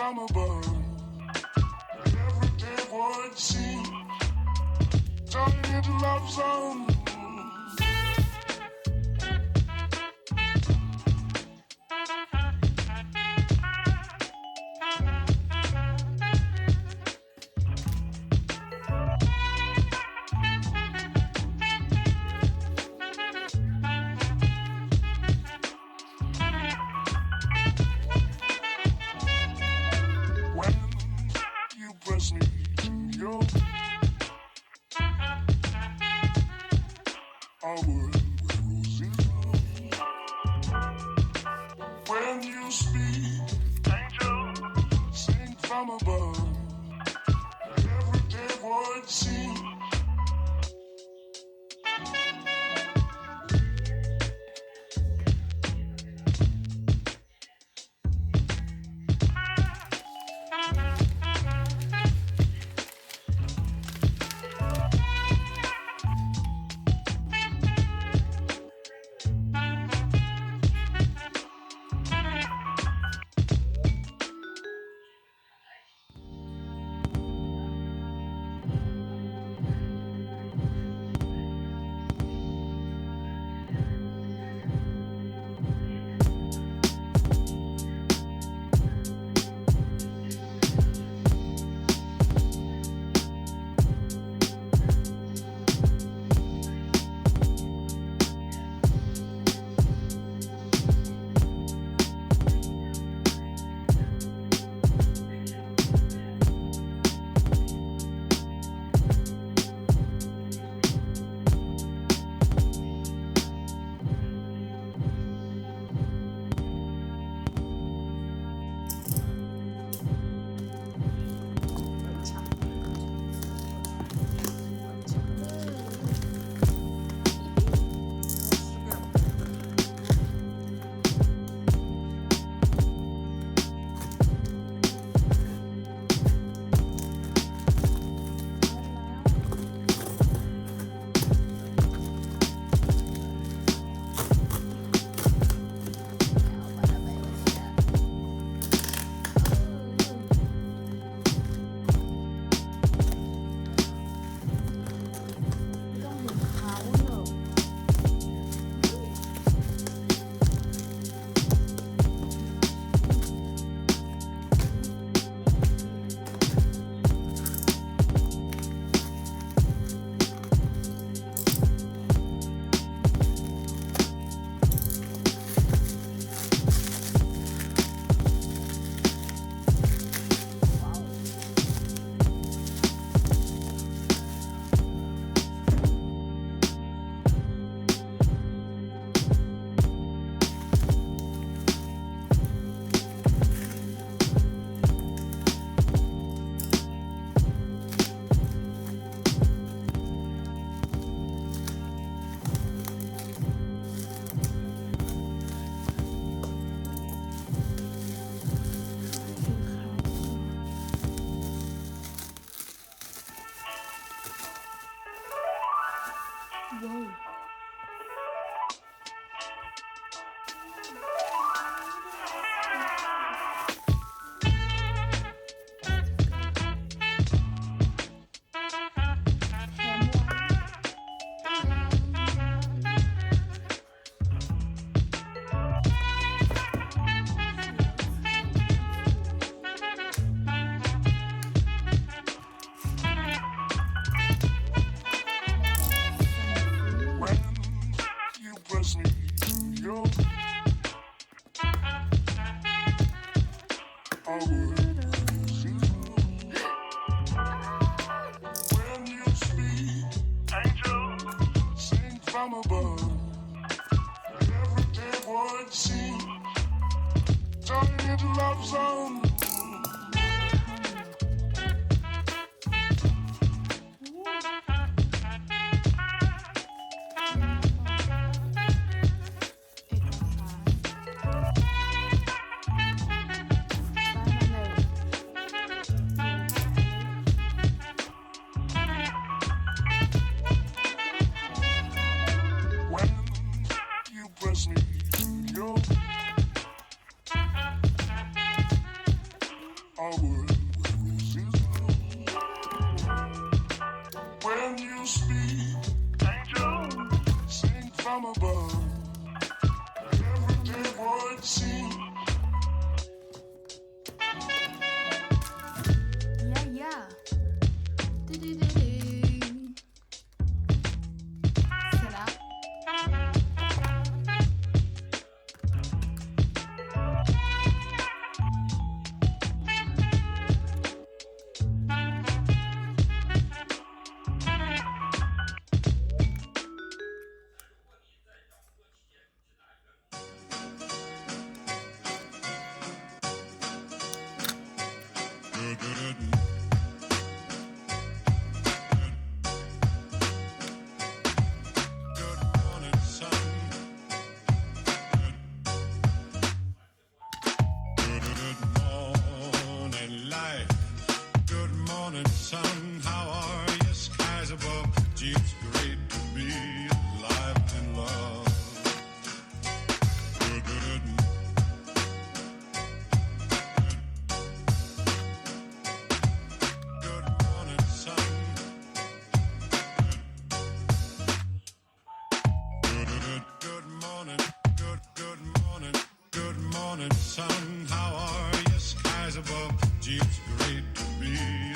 from above. Every day would seem turning into love zone. Press me to your our world where roses bloom. When you speak, angel, sing from above. Every day would seem from above. Every day would seem turning into love zone. world where roses bloom. When you speak, angel, sing from above. Everyday words seem. Yeah. Du-du-du-du. Set up. Good morning, sun. Good morning, light. Good morning, sun. How are you? Skies above. Gee, it's great to be alive and love. Good morning, sun. Good morning, good morning, sun. How are you? Skies above. Gee, it's great to be